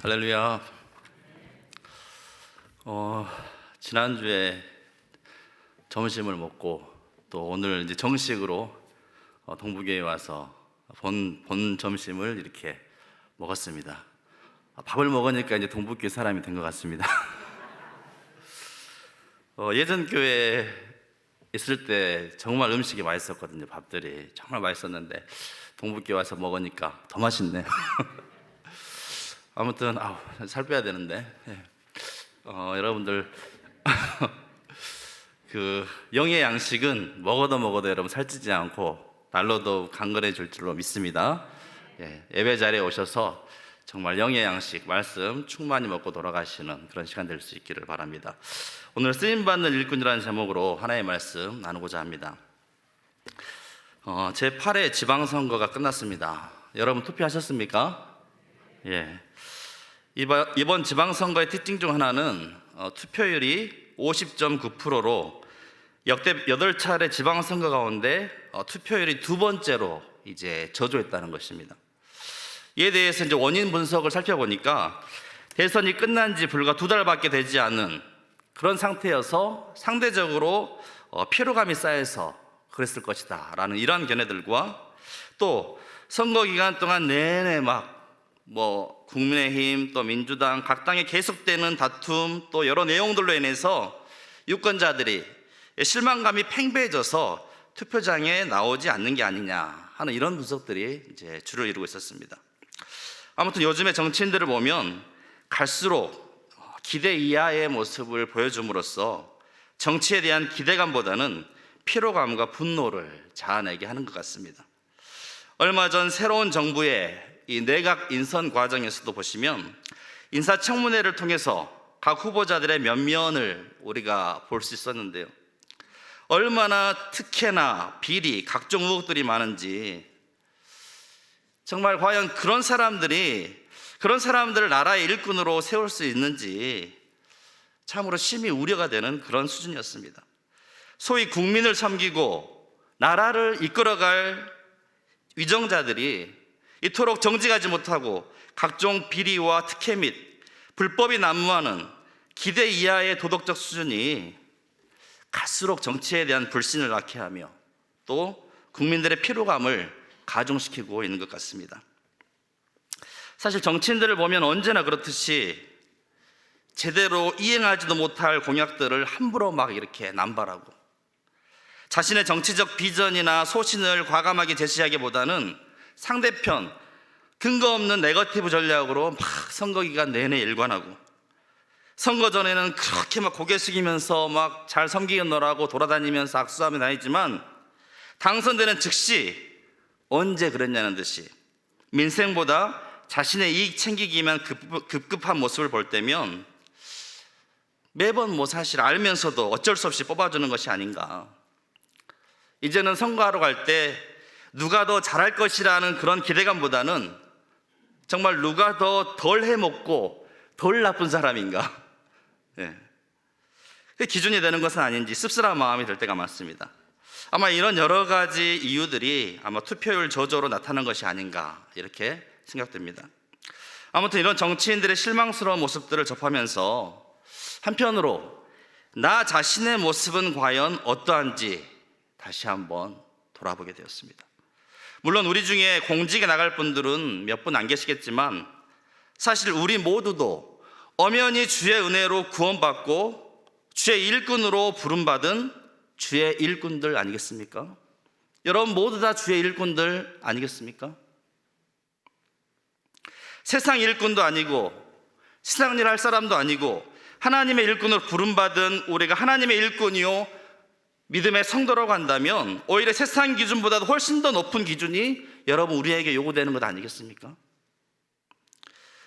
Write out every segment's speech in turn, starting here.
할렐루야. 지난주에 점심을 먹고 또 오늘 이제 정식으로 동부교회에 와서 본 점심을 이렇게 먹었습니다. 밥을 먹으니까 이제 동부교회 사람이 된 것 같습니다. 예전 교회에 있을 때 정말 음식이 맛있었거든요. 밥들이 정말 맛있었는데 동부교회 와서 먹으니까 더 맛있네요. 아무튼 살 빼야 되는데 여러분들 그 영의 양식은 먹어도 여러분 살찌지 않고 날로도 강건해 줄 줄로 믿습니다. 예배 자리에 오셔서 정말 영의 양식 말씀 충만히 먹고 돌아가시는 그런 시간 될 수 있기를 바랍니다. 오늘 쓰임받는 일꾼이라는 제목으로 하나의 말씀 나누고자 합니다. 제8회 지방선거가 끝났습니다. 여러분 투표하셨습니까? 이번 지방선거의 특징 중 하나는 투표율이 50.9%로 역대 8차례 지방선거 가운데 투표율이 두 번째로 이제 저조했다는 것입니다. 이에 대해서 이제 원인 분석을 살펴보니까 대선이 끝난 지 불과 2달밖에 되지 않은 그런 상태여서 상대적으로 피로감이 쌓여서 그랬을 것이다 라는 이러한 견해들과 또 선거 기간 동안 내내 국민의힘 또 민주당 각 당에 계속되는 다툼 또 여러 내용들로 인해서 유권자들이 실망감이 팽배해져서 투표장에 나오지 않는 게 아니냐 하는 이런 분석들이 이제 주를 이루고 있었습니다. 아무튼 요즘에 정치인들을 보면 갈수록 기대 이하의 모습을 보여줌으로써 정치에 대한 기대감보다는 피로감과 분노를 자아내게 하는 것 같습니다. 얼마 전 새로운 정부의 이 내각 인선 과정에서도 보시면 인사청문회를 통해서 각 후보자들의 면면을 우리가 볼 수 있었는데요. 얼마나 특혜나 비리, 각종 의혹들이 많은지 정말 과연 그런 사람들을 나라의 일꾼으로 세울 수 있는지 참으로 심히 우려가 되는 그런 수준이었습니다. 소위 국민을 섬기고 나라를 이끌어갈 위정자들이 이토록 정직하지 못하고 각종 비리와 특혜 및 불법이 난무하는 기대 이하의 도덕적 수준이 갈수록 정치에 대한 불신을 낳게 하며 또 국민들의 피로감을 가중시키고 있는 것 같습니다. 사실 정치인들을 보면 언제나 그렇듯이 제대로 이행하지도 못할 공약들을 함부로 이렇게 남발하고 자신의 정치적 비전이나 소신을 과감하게 제시하기보다는 상대편 근거 없는 네거티브 전략으로 선거 기간 내내 일관하고 선거 전에는 그렇게 고개 숙이면서 잘 섬기겠노라고 돌아다니면서 악수하며 다니지만 당선되는 즉시 언제 그랬냐는 듯이 민생보다 자신의 이익 챙기기만 급급한 모습을 볼 때면 매번 사실 알면서도 어쩔 수 없이 뽑아주는 것이 아닌가. 이제는 선거하러 갈 때 누가 더 잘할 것이라는 그런 기대감보다는 정말 누가 더 덜 해먹고 덜 나쁜 사람인가 그 기준이 되는 것은 아닌지 씁쓸한 마음이 들 때가 많습니다. 아마 이런 여러 가지 이유들이 아마 투표율 저조로 나타난 것이 아닌가 이렇게 생각됩니다. 아무튼 이런 정치인들의 실망스러운 모습들을 접하면서 한편으로 나 자신의 모습은 과연 어떠한지 다시 한번 돌아보게 되었습니다. 물론 우리 중에 공직에 나갈 분들은 몇 분 안 계시겠지만 사실 우리 모두도 엄연히 주의 은혜로 구원받고 주의 일꾼으로 부름받은 주의 일꾼들 아니겠습니까? 여러분 모두 다 주의 일꾼들 아니겠습니까? 세상 일꾼도 아니고 세상 일 할 사람도 아니고 하나님의 일꾼으로 부름받은 우리가 하나님의 일꾼이요 믿음의 성도라고 한다면 오히려 세상 기준보다도 훨씬 더 높은 기준이 여러분 우리에게 요구되는 것 아니겠습니까?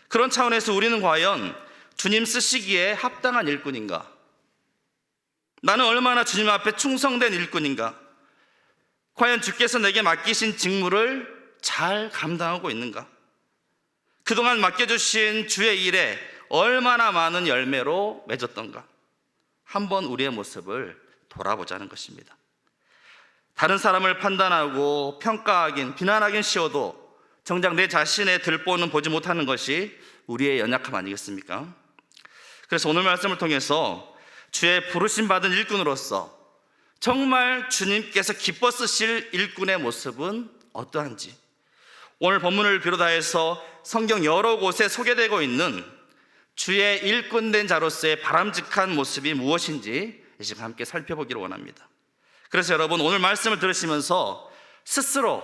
그런 차원에서 우리는 과연 주님 쓰시기에 합당한 일꾼인가? 나는 얼마나 주님 앞에 충성된 일꾼인가? 과연 주께서 내게 맡기신 직무를 잘 감당하고 있는가? 그동안 맡겨주신 주의 일에 얼마나 많은 열매로 맺었던가? 한번 우리의 모습을 돌아보자는 것입니다. 다른 사람을 판단하고 평가하긴 비난하긴 쉬워도 정작 내 자신의 들보는 보지 못하는 것이 우리의 연약함 아니겠습니까? 그래서 오늘 말씀을 통해서 주의 부르심 받은 일꾼으로서 정말 주님께서 기뻐 쓰실 일꾼의 모습은 어떠한지, 오늘 본문을 비롯하여서 성경 여러 곳에 소개되고 있는 주의 일꾼된 자로서의 바람직한 모습이 무엇인지 이 시간 함께 살펴보기를 원합니다. 그래서 여러분, 오늘 말씀을 들으시면서 스스로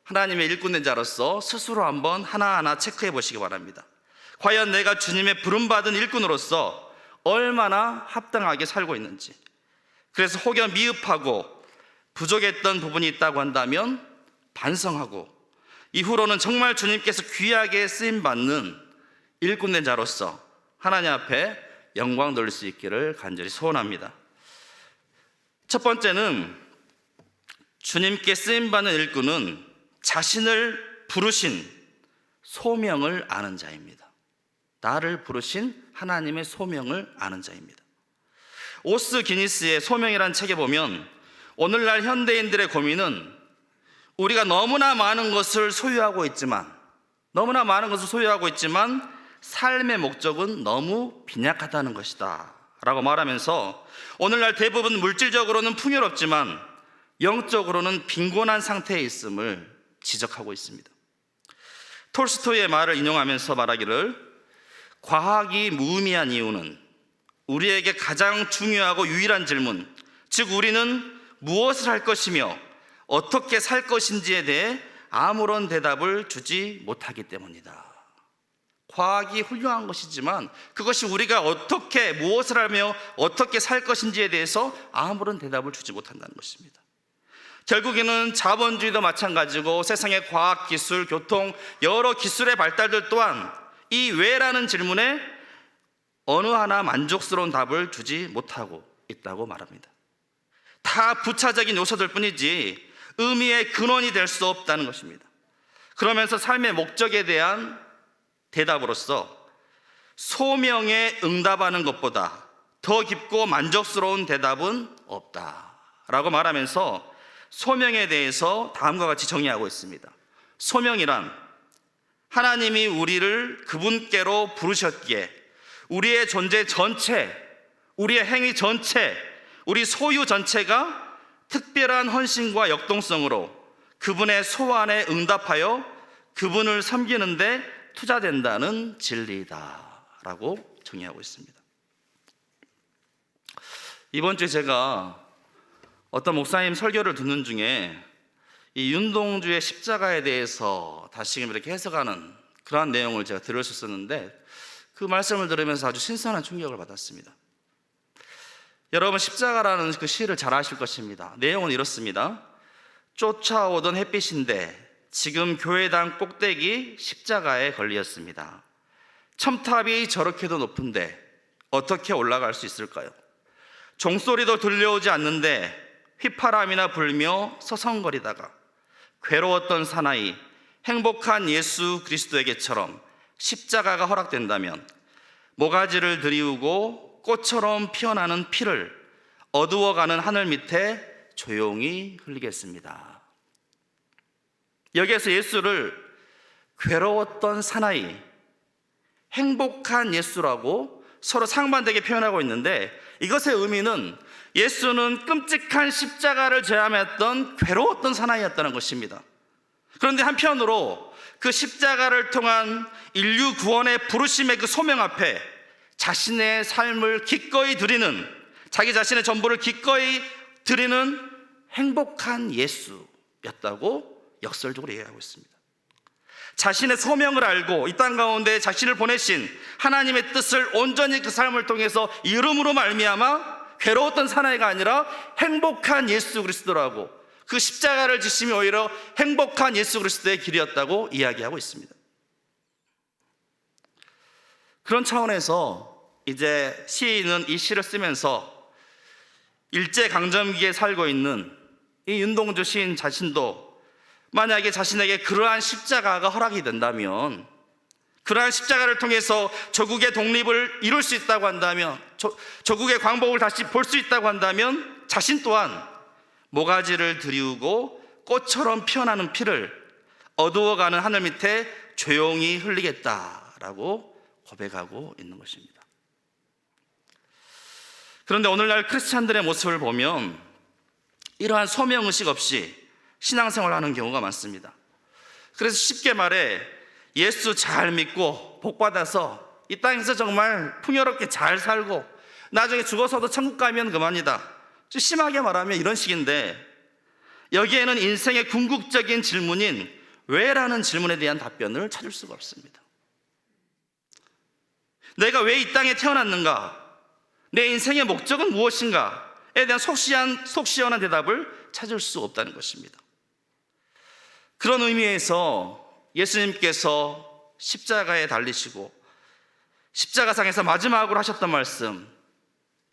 하나님의 일꾼된 자로서 스스로 한번 하나하나 체크해 보시기 바랍니다. 과연 내가 주님의 부름받은 일꾼으로서 얼마나 합당하게 살고 있는지. 그래서 혹여 미흡하고 부족했던 부분이 있다고 한다면 반성하고, 이후로는 정말 주님께서 귀하게 쓰임받는 일꾼된 자로서 하나님 앞에 영광 돌릴 수 있기를 간절히 소원합니다. 첫 번째는, 주님께 쓰임받는 일꾼은 자신을 부르신 소명을 아는 자입니다. 나를 부르신 하나님의 소명을 아는 자입니다. 오스 기니스의 소명이라는 책에 보면 오늘날 현대인들의 고민은 우리가 너무나 많은 것을 소유하고 있지만 삶의 목적은 너무 빈약하다는 것이다 라고 말하면서 오늘날 대부분 물질적으로는 풍요롭지만 영적으로는 빈곤한 상태에 있음을 지적하고 있습니다. 톨스토이의 말을 인용하면서 말하기를, 과학이 무의미한 이유는 우리에게 가장 중요하고 유일한 질문, 즉 우리는 무엇을 할 것이며 어떻게 살 것인지에 대해 아무런 대답을 주지 못하기 때문이다. 과학이 훌륭한 것이지만 그것이 우리가 어떻게, 무엇을 하며 어떻게 살 것인지에 대해서 아무런 대답을 주지 못한다는 것입니다. 결국에는 자본주의도 마찬가지고 세상의 과학, 기술, 교통, 여러 기술의 발달들 또한 이 왜라는 질문에 어느 하나 만족스러운 답을 주지 못하고 있다고 말합니다. 다 부차적인 요소들 뿐이지 의미의 근원이 될 수 없다는 것입니다. 그러면서 삶의 목적에 대한 대답으로서 소명에 응답하는 것보다 더 깊고 만족스러운 대답은 없다라고 말하면서 소명에 대해서 다음과 같이 정의하고 있습니다. 소명이란 하나님이 우리를 그분께로 부르셨기에 우리의 존재 전체, 우리의 행위 전체, 우리 소유 전체가 특별한 헌신과 역동성으로 그분의 소원에 응답하여 그분을 섬기는 데 투자된다는 진리다라고 정의하고 있습니다. 이번 주에 제가 어떤 목사님 설교를 듣는 중에 이 윤동주의 십자가에 대해서 다시금 이렇게 해석하는 그러한 내용을 제가 들을 수 있었는데, 그 말씀을 들으면서 아주 신선한 충격을 받았습니다. 여러분, 십자가라는 그 시를 잘 아실 것입니다. 내용은 이렇습니다. 쫓아오던 햇빛인데 지금 교회당 꼭대기 십자가에 걸렸습니다. 첨탑이 저렇게도 높은데 어떻게 올라갈 수 있을까요? 종소리도 들려오지 않는데 휘파람이나 불며 서성거리다가 괴로웠던 사나이 행복한 예수 그리스도에게처럼 십자가가 허락된다면 모가지를 들이우고 꽃처럼 피어나는 피를 어두워가는 하늘 밑에 조용히 흘리겠습니다. 여기에서 예수를 괴로웠던 사나이, 행복한 예수라고 서로 상반되게 표현하고 있는데, 이것의 의미는 예수는 끔찍한 십자가를 제함했던 괴로웠던 사나이였다는 것입니다. 그런데 한편으로 그 십자가를 통한 인류 구원의 부르심의 그 소명 앞에 자신의 삶을 기꺼이 드리는, 자기 자신의 전부를 기꺼이 드리는 행복한 예수였다고 역설적으로 이해하고 있습니다. 자신의 소명을 알고 이 땅 가운데 자신을 보내신 하나님의 뜻을 온전히 그 삶을 통해서 이름으로 말미암아 괴로웠던 사나이가 아니라 행복한 예수 그리스도라고, 그 십자가를 지심이 오히려 행복한 예수 그리스도의 길이었다고 이야기하고 있습니다. 그런 차원에서 이제 시인은 이 시를 쓰면서 일제강점기에 살고 있는 이 윤동주 시인 자신도 만약에 자신에게 그러한 십자가가 허락이 된다면, 그러한 십자가를 통해서 조국의 독립을 이룰 수 있다고 한다면, 조국의 광복을 다시 볼 수 있다고 한다면 자신 또한 모가지를 들이우고 꽃처럼 피어나는 피를 어두워가는 하늘 밑에 조용히 흘리겠다라고 고백하고 있는 것입니다. 그런데 오늘날 크리스찬들의 모습을 보면 이러한 소명의식 없이 신앙생활을 하는 경우가 많습니다. 그래서 쉽게 말해 예수 잘 믿고 복받아서 이 땅에서 정말 풍요롭게 잘 살고 나중에 죽어서도 천국 가면 그만이다. 좀 심하게 말하면 이런 식인데, 여기에는 인생의 궁극적인 질문인 왜라는 질문에 대한 답변을 찾을 수가 없습니다. 내가 왜 이 땅에 태어났는가? 내 인생의 목적은 무엇인가에 대한 속 시원한 대답을 찾을 수 없다는 것입니다. 그런 의미에서 예수님께서 십자가에 달리시고 십자가상에서 마지막으로 하셨던 말씀,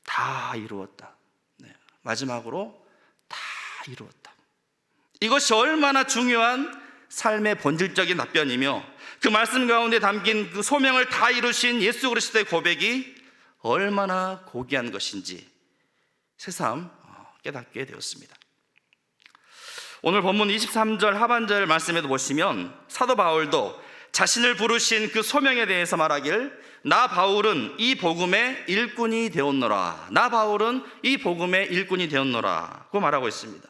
다 이루었다. 네, 마지막으로 다 이루었다. 이것이 얼마나 중요한 삶의 본질적인 답변이며 그 말씀 가운데 담긴 그 소명을 다 이루신 예수 그리스도의 고백이 얼마나 고귀한 것인지 새삼 깨닫게 되었습니다. 오늘 본문 23절 하반절 말씀에도 보시면 사도 바울도 자신을 부르신 그 소명에 대해서 말하길, 나 바울은 이 복음의 일꾼이 되었노라. 나 바울은 이 복음의 일꾼이 되었노라고 말하고 있습니다.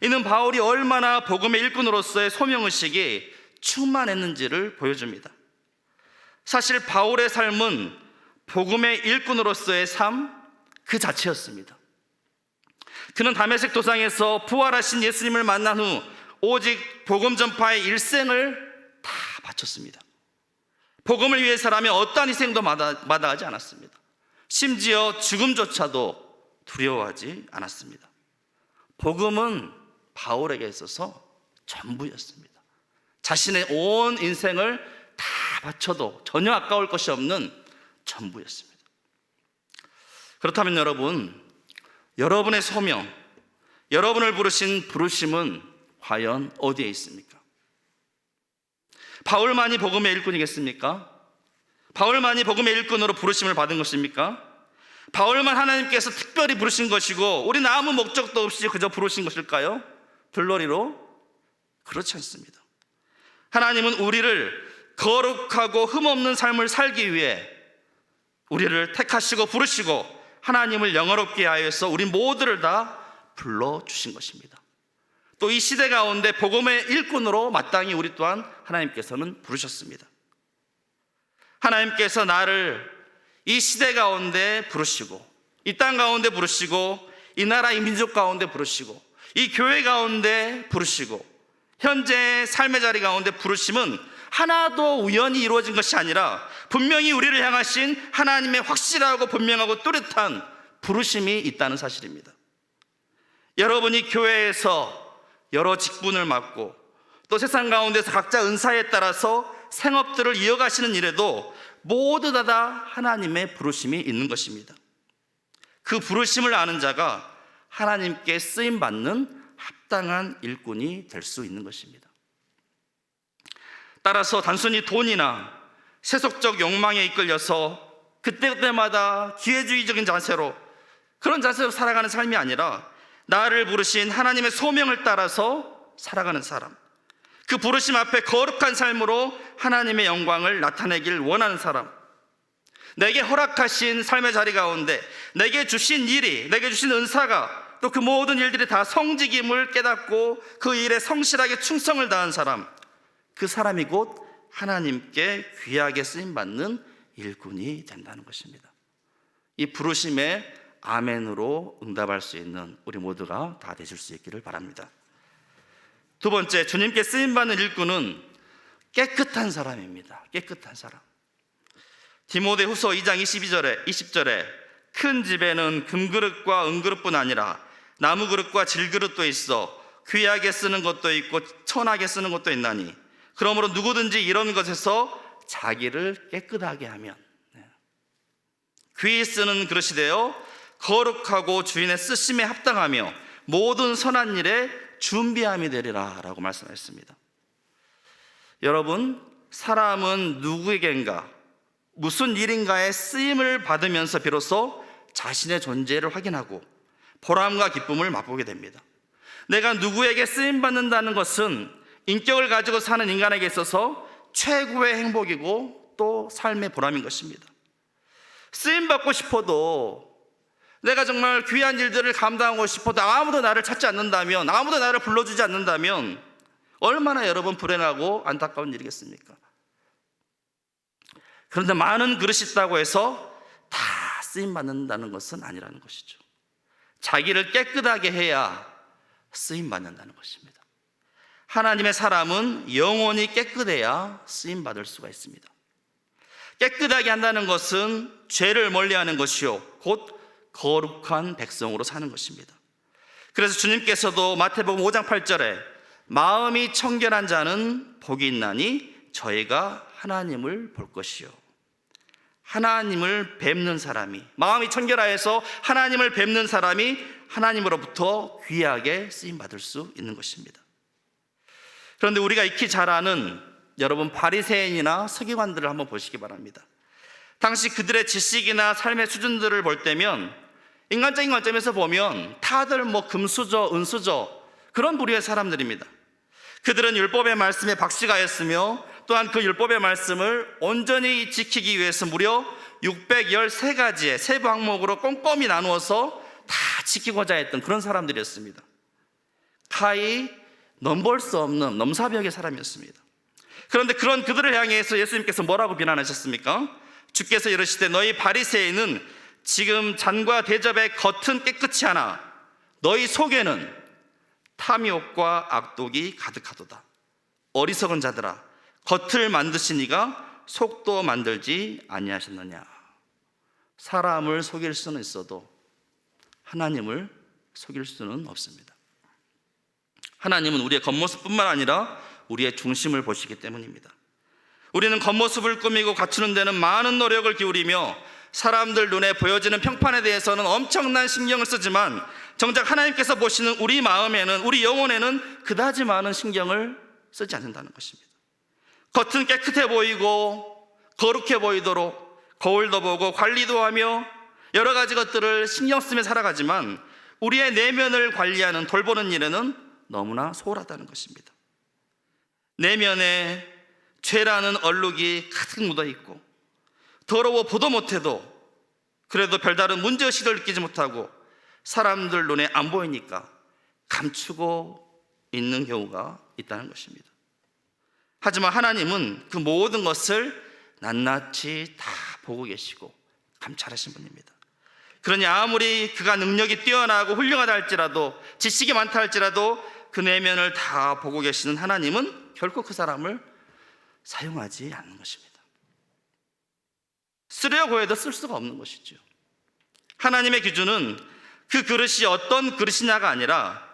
이는 바울이 얼마나 복음의 일꾼으로서의 소명의식이 충만했는지를 보여줍니다. 사실 바울의 삶은 복음의 일꾼으로서의 삶 그 자체였습니다. 그는 다메섹 도상에서 부활하신 예수님을 만난 후 오직 복음 전파의 일생을 다 바쳤습니다. 복음을 위해서라면 어떠한 희생도 마다하지 않았습니다. 심지어 죽음조차도 두려워하지 않았습니다. 복음은 바울에게 있어서 전부였습니다. 자신의 온 인생을 다 바쳐도 전혀 아까울 것이 없는 전부였습니다. 그렇다면 여러분의 소명, 여러분을 부르신 부르심은 과연 어디에 있습니까? 바울만이 복음의 일꾼이겠습니까? 바울만이 복음의 일꾼으로 부르심을 받은 것입니까? 바울만 하나님께서 특별히 부르신 것이고 우리는 아무 목적도 없이 그저 부르신 것일까요? 들러리로? 그렇지 않습니다. 하나님은 우리를 거룩하고 흠없는 삶을 살기 위해 우리를 택하시고 부르시고 하나님을 영화롭게 하여서 우리 모두를 다 불러주신 것입니다. 또 이 시대 가운데 복음의 일꾼으로 마땅히 우리 또한 하나님께서는 부르셨습니다. 하나님께서 나를 이 시대 가운데 부르시고 이 땅 가운데 부르시고 이 나라 이 민족 가운데 부르시고 이 교회 가운데 부르시고 현재 삶의 자리 가운데 부르심은 하나도 우연히 이루어진 것이 아니라 분명히 우리를 향하신 하나님의 확실하고 분명하고 뚜렷한 부르심이 있다는 사실입니다. 여러분이 교회에서 여러 직분을 맡고 또 세상 가운데서 각자 은사에 따라서 생업들을 이어가시는 일에도 모두 다 하나님의 부르심이 있는 것입니다. 그 부르심을 아는 자가 하나님께 쓰임받는 합당한 일꾼이 될 수 있는 것입니다. 따라서 단순히 돈이나 세속적 욕망에 이끌려서 그때그때마다 기회주의적인 자세로 그런 자세로 살아가는 삶이 아니라 나를 부르신 하나님의 소명을 따라서 살아가는 사람, 그 부르심 앞에 거룩한 삶으로 하나님의 영광을 나타내길 원하는 사람, 내게 허락하신 삶의 자리 가운데 내게 주신 일이, 내게 주신 은사가 또 그 모든 일들이 다 성직임을 깨닫고 그 일에 성실하게 충성을 다한 사람, 그 사람이 곧 하나님께 귀하게 쓰임받는 일꾼이 된다는 것입니다. 이 부르심에 아멘으로 응답할 수 있는 우리 모두가 다 되실 수 있기를 바랍니다. 두 번째, 주님께 쓰임받는 일꾼은 깨끗한 사람입니다. 깨끗한 사람. 디모데후서 2장 20절에 큰 집에는 금그릇과 은그릇뿐 아니라 나무그릇과 질그릇도 있어 귀하게 쓰는 것도 있고 천하게 쓰는 것도 있나니 그러므로 누구든지 이런 것에서 자기를 깨끗하게 하면 귀히 쓰는 그릇이 되어 거룩하고 주인의 쓰심에 합당하며 모든 선한 일에 준비함이 되리라 라고 말씀하셨습니다. 여러분, 사람은 누구에겐가 무슨 일인가에 쓰임을 받으면서 비로소 자신의 존재를 확인하고 보람과 기쁨을 맛보게 됩니다. 내가 누구에게 쓰임받는다는 것은 인격을 가지고 사는 인간에게 있어서 최고의 행복이고 또 삶의 보람인 것입니다. 쓰임받고 싶어도, 내가 정말 귀한 일들을 감당하고 싶어도 아무도 나를 찾지 않는다면, 아무도 나를 불러주지 않는다면 얼마나 여러분 불행하고 안타까운 일이겠습니까? 그런데 많은 그릇이 있다고 해서 다 쓰임받는다는 것은 아니라는 것이죠. 자기를 깨끗하게 해야 쓰임받는다는 것입니다. 하나님의 사람은 영혼이 깨끗해야 쓰임받을 수가 있습니다. 깨끗하게 한다는 것은 죄를 멀리하는 것이요 곧 거룩한 백성으로 사는 것입니다. 그래서 주님께서도 마태복음 5장 8절에 마음이 청결한 자는 복이 있나니 저희가 하나님을 볼 것이요. 하나님을 뵙는 사람이, 마음이 청결하여서 하나님을 뵙는 사람이 하나님으로부터 귀하게 쓰임받을 수 있는 것입니다. 그런데 우리가 익히 잘 아는 여러분 바리새인이나 서기관들을 한번 보시기 바랍니다. 당시 그들의 지식이나 삶의 수준들을 볼 때면, 인간적인 관점에서 보면 다들 금수저, 은수저 그런 부류의 사람들입니다. 그들은 율법의 말씀에 박식하였으며 또한 그 율법의 말씀을 온전히 지키기 위해서 무려 613가지의 세부 항목으로 꼼꼼히 나누어서 다 지키고자 했던 그런 사람들이었습니다. 가히 넘볼 수 없는 넘사벽의 사람이었습니다. 그런데 그런 그들을 향해서 예수님께서 뭐라고 비난하셨습니까? 주께서 이르시되 너희 바리새인은 지금 잔과 대접의 겉은 깨끗이 하나 너희 속에는 탐욕과 악독이 가득하도다. 어리석은 자들아, 겉을 만드시니가 속도 만들지 아니하셨느냐. 사람을 속일 수는 있어도 하나님을 속일 수는 없습니다. 하나님은 우리의 겉모습뿐만 아니라 우리의 중심을 보시기 때문입니다. 우리는 겉모습을 꾸미고 갖추는 데는 많은 노력을 기울이며 사람들 눈에 보여지는 평판에 대해서는 엄청난 신경을 쓰지만 정작 하나님께서 보시는 우리 마음에는, 우리 영혼에는 그다지 많은 신경을 쓰지 않는다는 것입니다. 겉은 깨끗해 보이고 거룩해 보이도록 거울도 보고 관리도 하며 여러 가지 것들을 신경 쓰며 살아가지만 우리의 내면을 관리하는, 돌보는 일에는 너무나 소홀하다는 것입니다. 내면에 죄라는 얼룩이 가득 묻어 있고 더러워 보도 못해도 그래도 별다른 문제의식을 느끼지 못하고 사람들 눈에 안 보이니까 감추고 있는 경우가 있다는 것입니다. 하지만 하나님은 그 모든 것을 낱낱이 다 보고 계시고 감찰하신 분입니다. 그러니 아무리 그가 능력이 뛰어나고 훌륭하다 할지라도, 지식이 많다 할지라도 그 내면을 다 보고 계시는 하나님은 결코 그 사람을 사용하지 않는 것입니다. 쓰려고 해도 쓸 수가 없는 것이죠. 하나님의 기준은 그 그릇이 어떤 그릇이냐가 아니라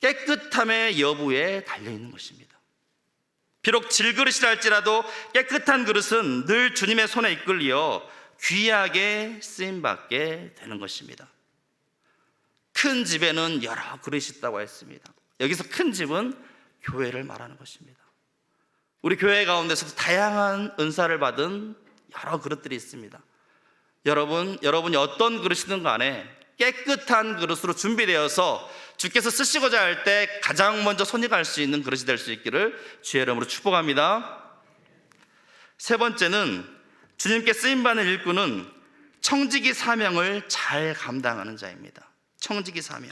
깨끗함의 여부에 달려있는 것입니다. 비록 질그릇이라 할지라도 깨끗한 그릇은 늘 주님의 손에 이끌려 귀하게 쓰임받게 되는 것입니다. 큰 집에는 여러 그릇이 있다고 했습니다. 여기서 큰 집은 교회를 말하는 것입니다. 우리 교회 가운데서도 다양한 은사를 받은 여러 그릇들이 있습니다. 여러분이 어떤 그릇이든 간에 깨끗한 그릇으로 준비되어서 주께서 쓰시고자 할 때 가장 먼저 손이 갈 수 있는 그릇이 될 수 있기를 주의 이름으로 축복합니다. 세 번째는 주님께 쓰임받는 일꾼은 청지기 사명을 잘 감당하는 자입니다. 청지기 사명.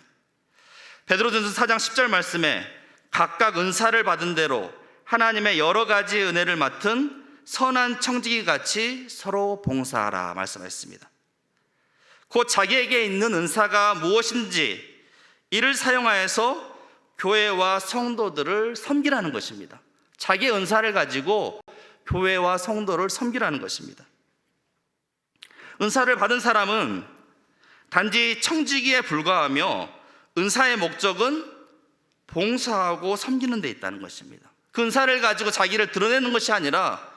베드로전서 4장 10절 말씀에 각각 은사를 받은 대로 하나님의 여러 가지 은혜를 맡은 선한 청지기 같이 서로 봉사하라 말씀하셨습니다. 곧 자기에게 있는 은사가 무엇인지 이를 사용하여서 교회와 성도들을 섬기라는 것입니다. 자기의 은사를 가지고 교회와 성도를 섬기라는 것입니다. 은사를 받은 사람은 단지 청지기에 불과하며 은사의 목적은 봉사하고 섬기는 데 있다는 것입니다. 그 은사를 가지고 자기를 드러내는 것이 아니라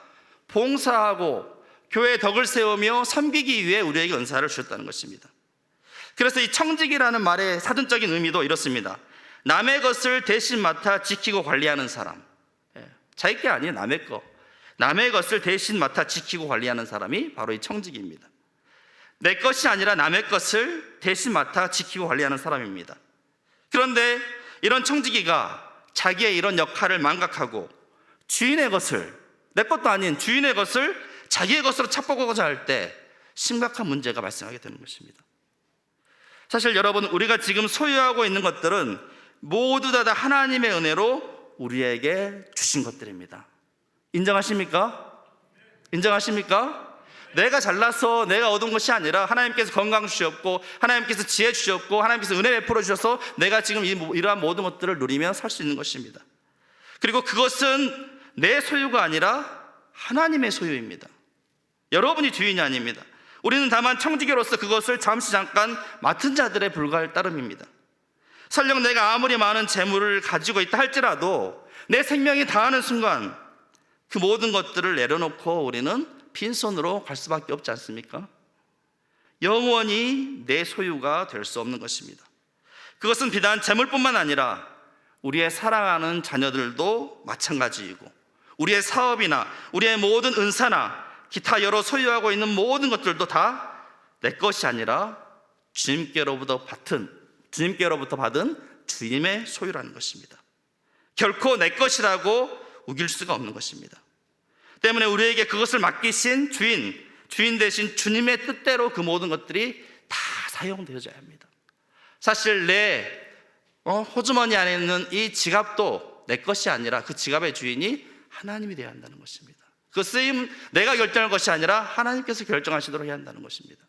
봉사하고 교회의 덕을 세우며 섬기기 위해 우리에게 은사를 주셨다는 것입니다. 그래서 이 청지기라는 말의 사전적인 의미도 이렇습니다. 남의 것을 대신 맡아 지키고 관리하는 사람. 자기 게 아니에요. 남의 거. 남의 것을 대신 맡아 지키고 관리하는 사람이 바로 이 청지기입니다. 내 것이 아니라 남의 것을 대신 맡아 지키고 관리하는 사람입니다. 그런데 이런 청지기가 자기의 이런 역할을 망각하고 주인의 것을, 내 것도 아닌 주인의 것을 자기의 것으로 착복하고자 할 때 심각한 문제가 발생하게 되는 것입니다. 사실 여러분, 우리가 지금 소유하고 있는 것들은 모두 다 하나님의 은혜로 우리에게 주신 것들입니다. 인정하십니까? 인정하십니까? 내가 잘나서 내가 얻은 것이 아니라 하나님께서 건강 주셨고, 하나님께서 지혜 주셨고, 하나님께서 은혜 베풀어 주셔서 내가 지금 이러한 모든 것들을 누리며 살 수 있는 것입니다. 그리고 그것은 내 소유가 아니라 하나님의 소유입니다. 여러분이 주인이 아닙니다. 우리는 다만 청지기로서 그것을 잠깐 맡은 자들에 불과할 따름입니다. 설령 내가 아무리 많은 재물을 가지고 있다 할지라도 내 생명이 다하는 순간 그 모든 것들을 내려놓고 우리는 빈손으로 갈 수밖에 없지 않습니까? 영원히 내 소유가 될 수 없는 것입니다. 그것은 비단 재물뿐만 아니라 우리의 사랑하는 자녀들도 마찬가지이고, 우리의 사업이나 우리의 모든 은사나 기타 여러 소유하고 있는 모든 것들도 다 내 것이 아니라 주님께로부터 받은 주님의 소유라는 것입니다. 결코 내 것이라고 우길 수가 없는 것입니다. 때문에 우리에게 그것을 맡기신 주인 대신 주님의 뜻대로 그 모든 것들이 다 사용되어져야 합니다. 사실 내 호주머니 안에 있는 이 지갑도 내 것이 아니라 그 지갑의 주인이 하나님이 되어야 한다는 것입니다. 그 쓰임 내가 결정할 것이 아니라 하나님께서 결정하시도록 해야 한다는 것입니다.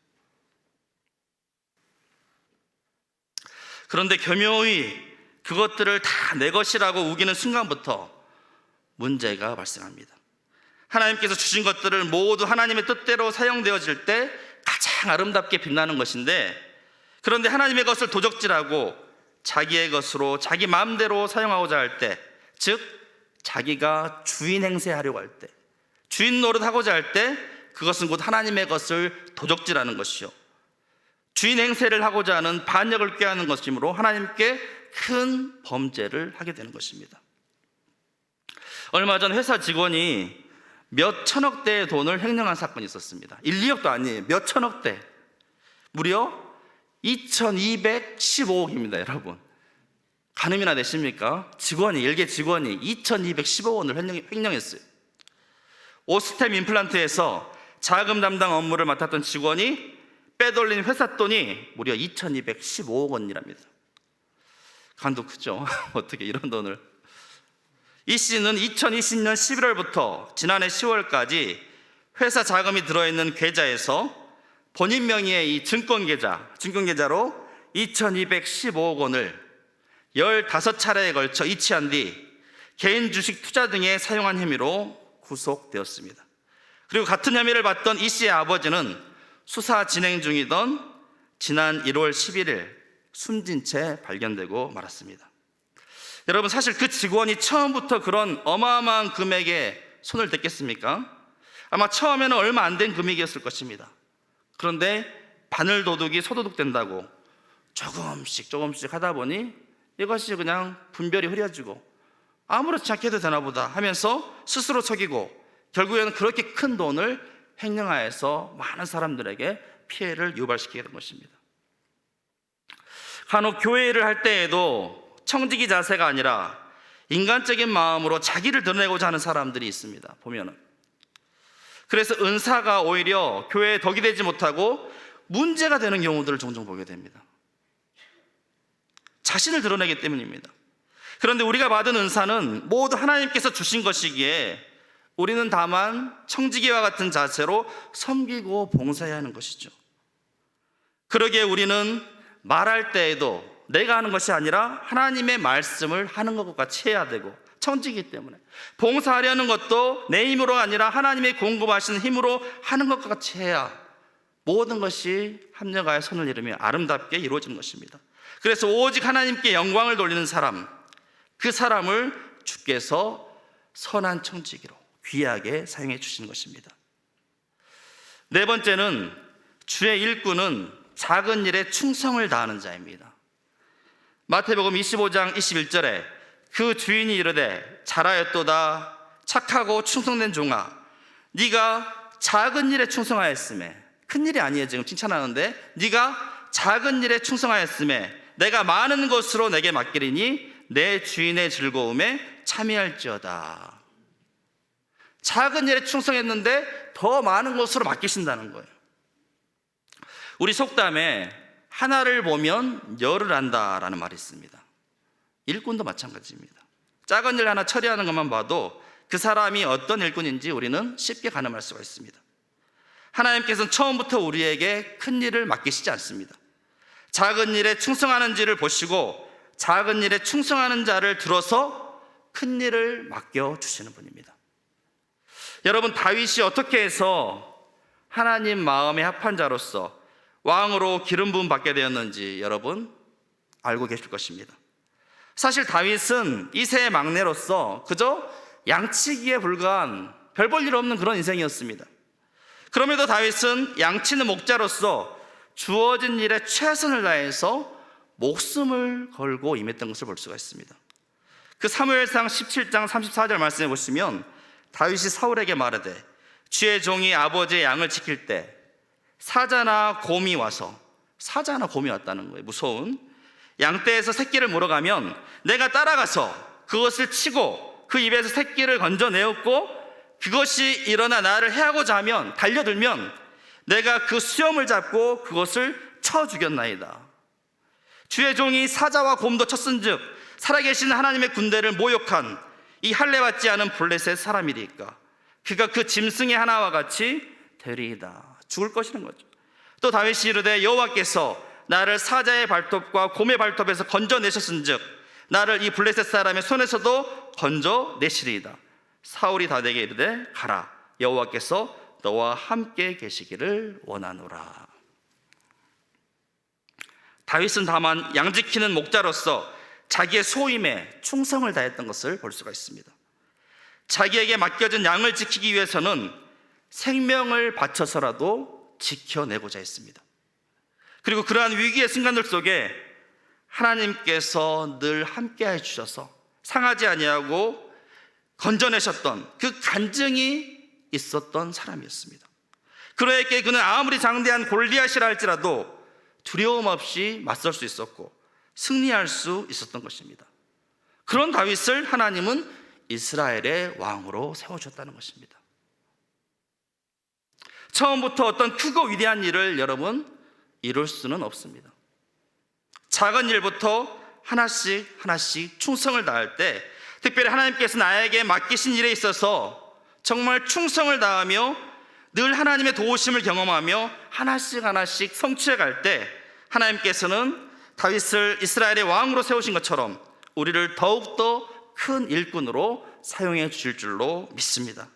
그런데 교묘히 그것들을 다 내 것이라고 우기는 순간부터 문제가 발생합니다. 하나님께서 주신 것들을 모두 하나님의 뜻대로 사용되어질 때 가장 아름답게 빛나는 것인데, 그런데 하나님의 것을 도적질하고 자기의 것으로 자기 마음대로 사용하고자 할 때, 즉 자기가 주인 행세하려고 할 때, 주인 노릇하고자 할 때, 그것은 곧 하나님의 것을 도적질하는 것이요, 주인 행세를 하고자 하는 반역을 꾀하는 것이므로 하나님께 큰 범죄를 하게 되는 것입니다. 얼마 전 회사 직원이 몇 천억 대의 돈을 횡령한 사건이 있었습니다. 1, 2억도 아니에요. 몇 천억 대. 무려 2215억입니다, 여러분. 가늠이나 되십니까? 일개 직원이 2215억 원을 횡령했어요. 오스템 임플란트에서 자금 담당 업무를 맡았던 직원이 빼돌린 회사 돈이 무려 2215억 원이랍니다. 간도 크죠? 어떻게 이런 돈을. 이 씨는 2020년 11월부터 지난해 10월까지 회사 자금이 들어있는 계좌에서 본인 명의의 이 증권계좌로 2215억 원을 15차례에 걸쳐 이체한 뒤 개인 주식 투자 등에 사용한 혐의로 구속되었습니다. 그리고 같은 혐의를 받던 이 씨의 아버지는 수사 진행 중이던 지난 1월 11일 숨진 채 발견되고 말았습니다. 여러분, 사실 그 직원이 처음부터 그런 어마어마한 금액에 손을 댔겠습니까? 아마 처음에는 얼마 안 된 금액이었을 것입니다. 그런데 바늘 도둑이 소도둑 된다고 조금씩 하다 보니 이것이 그냥 분별이 흐려지고 아무렇지 않게 해도 되나 보다 하면서 스스로 속이고 결국에는 그렇게 큰 돈을 횡령하여서 많은 사람들에게 피해를 유발시키게 된 것입니다. 간혹 교회 일을 할 때에도 청지기 자세가 아니라 인간적인 마음으로 자기를 드러내고자 하는 사람들이 있습니다. 보면은. 그래서 은사가 오히려 교회에 덕이 되지 못하고 문제가 되는 경우들을 종종 보게 됩니다. 자신을 드러내기 때문입니다. 그런데 우리가 받은 은사는 모두 하나님께서 주신 것이기에 우리는 다만 청지기와 같은 자세로 섬기고 봉사해야 하는 것이죠. 그러기에 우리는 말할 때에도 내가 하는 것이 아니라 하나님의 말씀을 하는 것과 같이 해야 되고, 청지기 때문에 봉사하려는 것도 내 힘으로 아니라 하나님의 공급하시는 힘으로 하는 것과 같이 해야 모든 것이 합력하여 선을 이루며 아름답게 이루어지는 것입니다. 그래서 오직 하나님께 영광을 돌리는 사람, 그 사람을 주께서 선한 청지기로 귀하게 사용해 주시는 것입니다. 네 번째는 주의 일꾼은 작은 일에 충성을 다하는 자입니다. 마태복음 25장 21절에 그 주인이 이르되 잘하였도다 착하고 충성된 종아, 네가 작은 일에 충성하였음에, 큰 일이 아니에요, 지금 칭찬하는데, 네가 작은 일에 충성하였음에 내가 많은 것으로 내게 맡기리니 내 주인의 즐거움에 참여할지어다. 작은 일에 충성했는데 더 많은 것으로 맡기신다는 거예요. 우리 속담에 하나를 보면 열을 안다라는 말이 있습니다. 일꾼도 마찬가지입니다. 작은 일 하나 처리하는 것만 봐도 그 사람이 어떤 일꾼인지 우리는 쉽게 가늠할 수가 있습니다. 하나님께서는 처음부터 우리에게 큰 일을 맡기시지 않습니다. 작은 일에 충성하는지를 보시고 작은 일에 충성하는 자를 들어서 큰 일을 맡겨주시는 분입니다. 여러분, 다윗이 어떻게 해서 하나님 마음에 합한 자로서 왕으로 기름 부음 받게 되었는지 여러분 알고 계실 것입니다. 사실 다윗은 이세의 막내로서 그저 양치기에 불과한 별 볼 일 없는 그런 인생이었습니다. 그럼에도 다윗은 양치는 목자로서 주어진 일에 최선을 다해서 목숨을 걸고 임했던 것을 볼 수가 있습니다. 그 사무엘상 17장 34절 말씀해 보시면 다윗이 사울에게 말하되 주의 종이 아버지의 양을 지킬 때 사자나 곰이 와서, 사자나 곰이 왔다는 거예요. 무서운 양떼에서 새끼를 물어가면 내가 따라가서 그것을 치고 그 입에서 새끼를 건져내었고 그것이 일어나 나를 해하고자 하면 달려들면 내가 그 수염을 잡고 그것을 쳐 죽였나이다. 주의 종이 사자와 곰도 쳤은즉 살아계신 하나님의 군대를 모욕한 이 할례받지 않은 블레셋 사람이리까 그가 그 짐승의 하나와 같이 되리이다. 죽을 것이라는 거죠. 또 다윗이 이르되 여호와께서 나를 사자의 발톱과 곰의 발톱에서 건져내셨은즉 나를 이 블레셋 사람의 손에서도 건져내시리이다. 사울이 다윗에게 이르되 가라, 여호와께서 너와 함께 계시기를 원하노라. 다윗은 다만 양 지키는 목자로서 자기의 소임에 충성을 다했던 것을 볼 수가 있습니다. 자기에게 맡겨진 양을 지키기 위해서는 생명을 바쳐서라도 지켜내고자 했습니다. 그리고 그러한 위기의 순간들 속에 하나님께서 늘 함께해 주셔서 상하지 아니하고 건져내셨던 그 간증이 있었던 사람이었습니다. 그러기에 그는 아무리 장대한 골리앗이라 할지라도 두려움 없이 맞설 수 있었고 승리할 수 있었던 것입니다. 그런 다윗을 하나님은 이스라엘의 왕으로 세워주셨다는 것입니다. 처음부터 어떤 크고 위대한 일을 여러분 이룰 수는 없습니다. 작은 일부터 하나씩 충성을 다할 때, 특별히 하나님께서 나에게 맡기신 일에 있어서 정말 충성을 다하며 늘 하나님의 도우심을 경험하며 하나씩 성취해 갈 때 하나님께서는 다윗을 이스라엘의 왕으로 세우신 것처럼 우리를 더욱더 큰 일꾼으로 사용해 주실 줄로 믿습니다.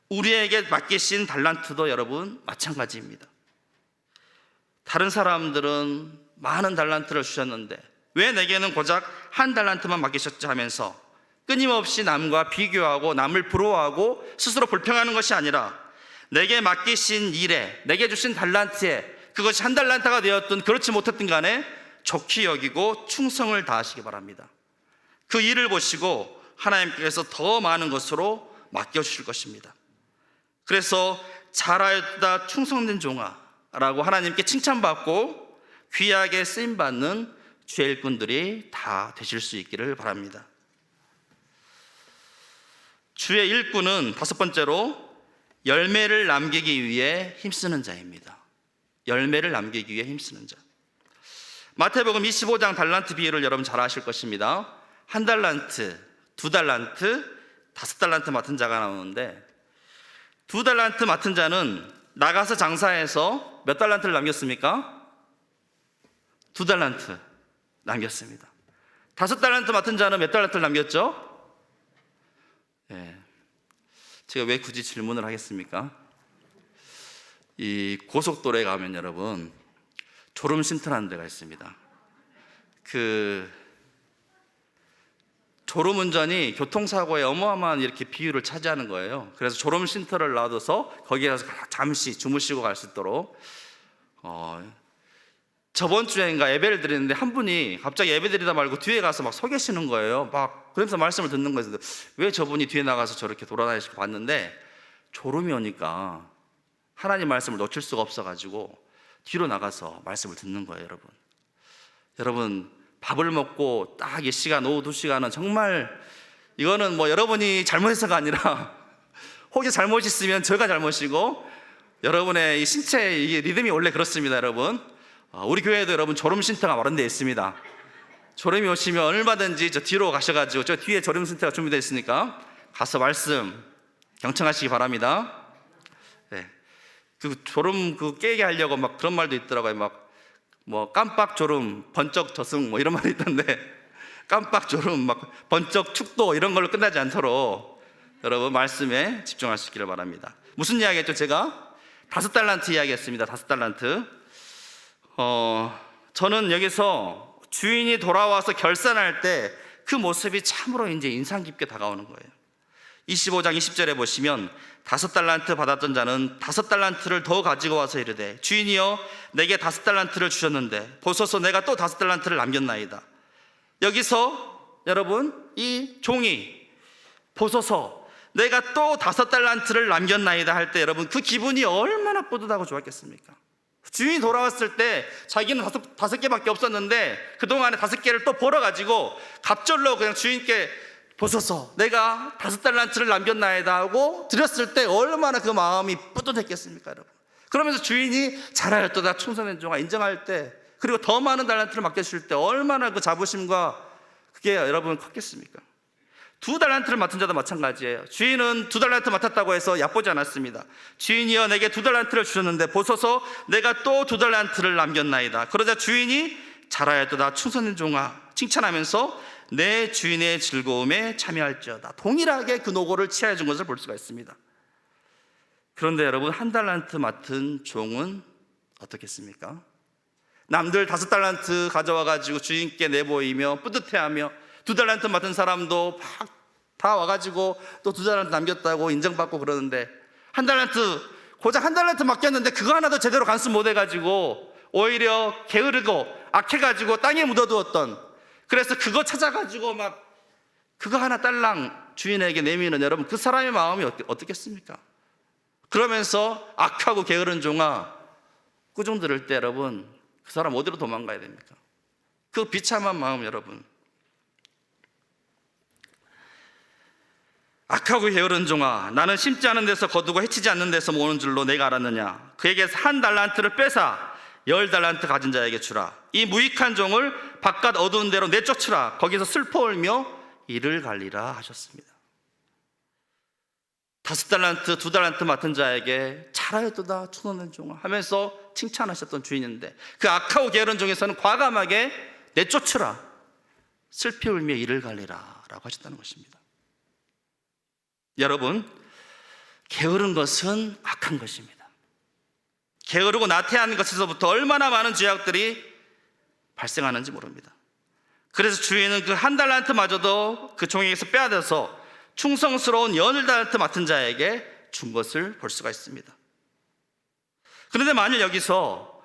우리에게 맡기신 달란트도 여러분 마찬가지입니다. 다른 사람들은 많은 달란트를 주셨는데 왜 내게는 고작 한 달란트만 맡기셨지 하면서 끊임없이 남과 비교하고 남을 부러워하고 스스로 불평하는 것이 아니라 내게 맡기신 일에, 내게 주신 달란트에 그것이 한 달란트가 되었든 그렇지 못했든 간에 좋게 여기고 충성을 다하시기 바랍니다. 그 일을 보시고 하나님께서 더 많은 것으로 맡겨주실 것입니다. 그래서 잘하였다 충성된 종아 라고 하나님께 칭찬받고 귀하게 쓰임받는 주의 일꾼들이 다 되실 수 있기를 바랍니다. 주의 일꾼은 다섯 번째로 열매를 남기기 위해 힘쓰는 자입니다. 열매를 남기기 위해 힘쓰는 자. 마태복음 25장 달란트 비유를 여러분 잘 아실 것입니다. 한 달란트, 두 달란트, 다섯 달란트 맡은 자가 나오는데 두 달란트 맡은 자는 나가서 장사해서 몇 달란트를 남겼습니까? 두 달란트 남겼습니다. 다섯 달란트 맡은 자는 몇 달란트를 남겼죠? 네. 제가 왜 굳이 질문을 하겠습니까? 이 고속도로에 가면 여러분 졸음쉼터라는 데가 있습니다. 그 졸음운전이 교통사고에 어마어마한 이렇게 비율을 차지하는 거예요. 그래서 졸음쉼터를 놔둬서 거기에 가서 잠시 주무시고 갈 수 있도록 저번 주에인가 예배를 드리는데 한 분이 갑자기 예배 드리다 말고 뒤에 가서 막 서 계시는 거예요. 막 그러면서 말씀을 듣는 거예요. 왜 저분이 뒤에 나가서 저렇게 돌아다니시고 봤는데 졸음이 오니까 하나님 말씀을 놓칠 수가 없어가지고 뒤로 나가서 말씀을 듣는 거예요. 여러분 밥을 먹고 딱 이 시간, 오후 2시간은 정말 이거는 뭐 여러분이 잘못해서가 아니라 혹시 잘못 있으면 제가 잘못이고 여러분의 이 신체 이 리듬이 원래 그렇습니다. 여러분, 우리 교회에도 여러분 졸음 쉼터가 마련되어 있습니다. 졸음이 오시면 얼마든지 저 뒤로 가셔가지고 저 뒤에 졸음 쉼터가 준비되어 있으니까 가서 말씀 경청하시기 바랍니다. 네. 그 졸음 그 깨게 하려고 막 그런 말도 있더라고요. 막 뭐 깜빡 졸음, 번쩍 저승 뭐 이런 말이 있던데 깜빡 졸음, 막 번쩍 축도 이런 걸로 끝나지 않도록 여러분 말씀에 집중할 수 있기를 바랍니다. 무슨 이야기했죠? 제가 5달란트 이야기했습니다. 5달란트. 저는 여기서 주인이 돌아와서 결산할 때 그 모습이 참으로 이제 인상 깊게 다가오는 거예요. 25장 20절에 보시면 5달란트 받았던 자는 5달란트를 더 가지고 와서 이르되 주인이여 내게 5달란트를 주셨는데 보소서 내가 또 5달란트를 남겼나이다. 여기서 여러분 이 종이 보소서 내가 또 5달란트를 남겼나이다 할 때 여러분 그 기분이 얼마나 뿌듯하고 좋았겠습니까? 주인이 돌아왔을 때 자기는 5개밖에 없었는데 그동안에 5개를 또 벌어가지고 갑절로 그냥 주인께 보소서 내가 5달란트를 남겼나이다 하고 드렸을 때 얼마나 그 마음이 뿌듯했겠습니까 여러분? 그러면서 주인이 잘하였도다 충성된 종아 인정할 때 그리고 더 많은 달란트를 맡겨주실 때 얼마나 그 자부심과 그게 여러분 컸겠습니까? 2달란트를 맡은 자도 마찬가지예요. 주인은 2달란트 맡았다고 해서 얕보지 않았습니다. 주인이여 내게 2달란트를 주셨는데 보소서 내가 또 2달란트를 남겼나이다. 그러자 주인이 잘하였도다 충성된 종아 칭찬하면서 내 주인의 즐거움에 참여할지어다. 동일하게 그 노고를 취하여 준 것을 볼 수가 있습니다. 그런데 여러분 1달란트 맡은 종은 어떻겠습니까? 남들 5달란트 가져와가지고 주인께 내보이며 뿌듯해하며 2달란트 맡은 사람도 막 다 와가지고 또 2달란트 남겼다고 인정받고 그러는데 1달란트 고작 1달란트 맡겼는데 그거 하나도 제대로 간수 못해가지고 오히려 게으르고 악해가지고 땅에 묻어두었던 그래서 그거 찾아가지고 막 그거 하나 딸랑 주인에게 내미는 여러분 그 사람의 마음이 어떻겠습니까? 그러면서 악하고 게으른 종아 꾸중 들을 때 여러분 그 사람 어디로 도망가야 됩니까? 그 비참한 마음 여러분 악하고 게으른 종아 나는 심지 않은 데서 거두고 해치지 않는 데서 모으는 줄로 내가 알았느냐 그에게서 1달란트를 빼사 10달란트 가진 자에게 주라 이 무익한 종을 바깥 어두운 데로 내쫓으라 거기서 슬퍼 울며 이를 갈리라 하셨습니다. 5달란트 2달란트 맡은 자에게 잘하였도다 충성된 종아 하면서 칭찬하셨던 주인인데 그 악하고 게으른 종에서는 과감하게 내쫓으라 슬피 울며 이를 갈리라 라고 하셨다는 것입니다. 여러분 게으른 것은 악한 것입니다. 게으르고 나태한 것에서부터 얼마나 많은 죄악들이 발생하는지 모릅니다. 그래서 주인은 그 1달란트마저도 그 종에게서 빼앗아서 충성스러운 10달란트 맡은 자에게 준 것을 볼 수가 있습니다. 그런데 만일 여기서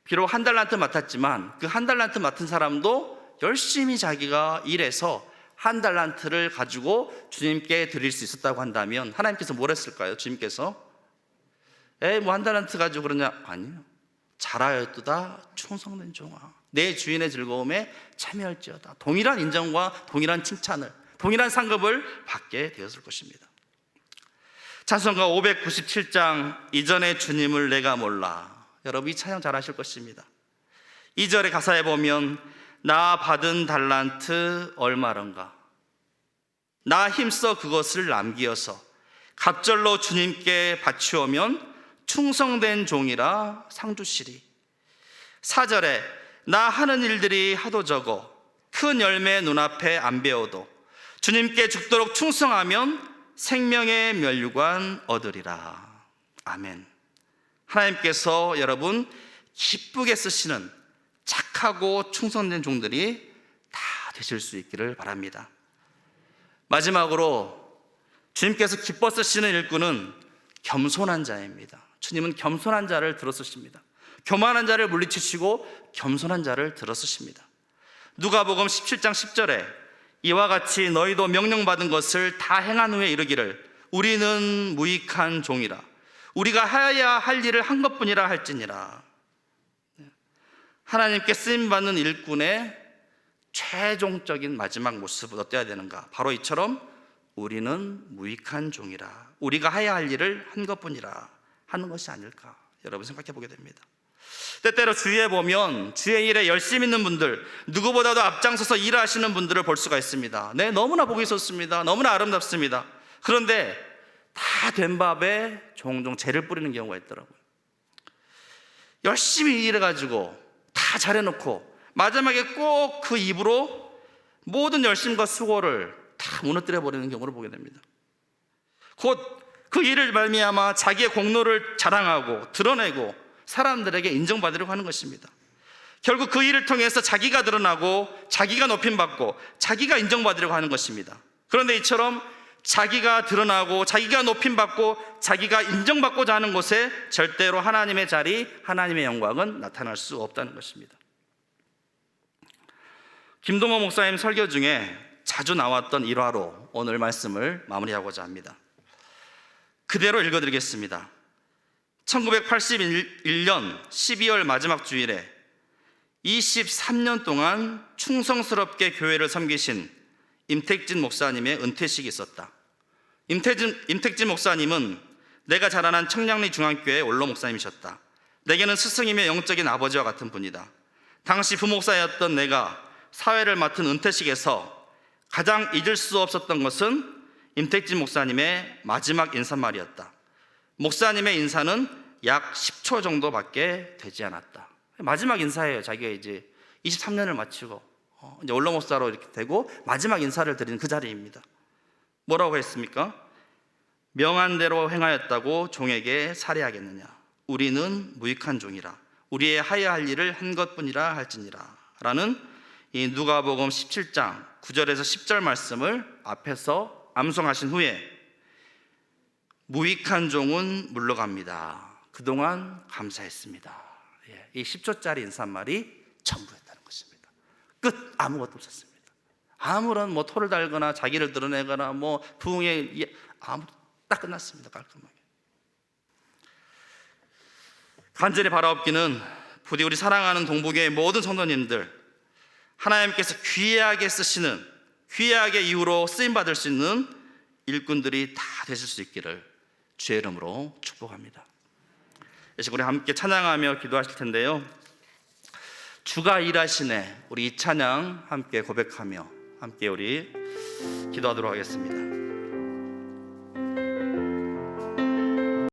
비록 1달란트 맡았지만 그 1달란트 맡은 사람도 열심히 자기가 일해서 1달란트를 가지고 주님께 드릴 수 있었다고 한다면 하나님께서 뭘 했을까요? 주님께서 뭐 1달란트 가지고 그러냐? 아니요. 잘하였도다 충성된 종아 내 주인의 즐거움에 참여할지어다. 동일한 인정과 동일한 칭찬을 동일한 상급을 받게 되었을 것입니다. 찬송가 597장 이전의 주님을 내가 몰라 여러분 이 찬양 잘 아실 것입니다. 2절의 가사에 보면 나 받은 달란트 얼마런가 나 힘써 그것을 남기어서 갑절로 주님께 바치오면 충성된 종이라 상 주시리. 4절에 나 하는 일들이 하도 적어 큰 열매 눈앞에 안 배워도 주님께 죽도록 충성하면 생명의 면류관 얻으리라. 아멘. 하나님께서 여러분 기쁘게 쓰시는 착하고 충성된 종들이 다 되실 수 있기를 바랍니다. 마지막으로 주님께서 기뻐 쓰시는 일꾼은 겸손한 자입니다. 주님은 겸손한 자를 들어쓰십니다. 교만한 자를 물리치시고 겸손한 자를 들어쓰십니다. 누가복음 17장 10절에 이와 같이 너희도 명령받은 것을 다 행한 후에 이르기를 우리는 무익한 종이라 우리가 하여야 할 일을 한 것뿐이라 할지니라. 하나님께 쓰임받는 일꾼의 최종적인 마지막 모습은 어때야 되는가? 바로 이처럼 우리는 무익한 종이라, 우리가 해야 할 일을 한 것뿐이라 하는 것이 아닐까, 여러분 생각해 보게 됩니다. 때때로 주위에 보면 주의 일에 열심 있는 분들, 누구보다도 앞장서서 일하시는 분들을 볼 수가 있습니다. 네, 너무나 보기 좋습니다. 너무나 아름답습니다. 그런데 다 된 밥에 종종 재를 뿌리는 경우가 있더라고요. 열심히 일해가지고 다 잘해놓고 마지막에 꼭 그 입으로 모든 열심과 수고를 다 무너뜨려 버리는 경우를 보게 됩니다. 곧 그 일을 말미암아 자기의 공로를 자랑하고 드러내고 사람들에게 인정받으려고 하는 것입니다. 결국 그 일을 통해서 자기가 드러나고 자기가 높임받고 자기가 인정받으려고 하는 것입니다. 그런데 이처럼 자기가 드러나고 자기가 높임받고 자기가 인정받고자 하는 곳에 절대로 하나님의 자리, 하나님의 영광은 나타날 수 없다는 것입니다. 김동호 목사님 설교 중에 자주 나왔던 일화로 오늘 말씀을 마무리하고자 합니다. 그대로 읽어드리겠습니다. 1981년 12월 마지막 주일에 23년 동안 충성스럽게 교회를 섬기신 임택진 목사님의 은퇴식이 있었다. 임택진 목사님은 내가 자라난 청량리 중앙교회 원로 목사님이셨다. 내게는 스승이며 영적인 아버지와 같은 분이다. 당시 부목사였던 내가 사회를 맡은 은퇴식에서 가장 잊을 수 없었던 것은 임택진 목사님의 마지막 인사말이었다. 목사님의 인사는 약 10초 정도밖에 되지 않았다. 마지막 인사예요. 자기가 이제 23년을 마치고 이제 원로 목사로 이렇게 되고 마지막 인사를 드리는 그 자리입니다. 뭐라고 했습니까? 명한대로 행하였다고 종에게 살해하겠느냐? 우리는 무익한 종이라, 우리의 하여야 할 일을 한 것뿐이라 할지니라 라는 이 누가복음 17장 9절에서 10절 말씀을 앞에서 암송하신 후에 무익한 종은 물러갑니다. 그동안 감사했습니다. 이 10초짜리 인사말이 전부였다는 것입니다. 끝. 아무것도 없었습니다. 아무런 토를 달거나 자기를 드러내거나 부흥에 딱 끝났습니다. 깔끔하게. 간절히 바라옵기는 부디 우리 사랑하는 동북의 모든 성도님들, 하나님께서 귀하게 쓰시는, 귀하게 이후로 쓰임받을 수 있는 일꾼들이 다 되실 수 있기를 주의 이름으로 축복합니다. 이 시간 우리 함께 찬양하며 기도하실 텐데요, 주가 일하시네, 우리 이 찬양 함께 고백하며 함께 우리 기도하도록 하겠습니다.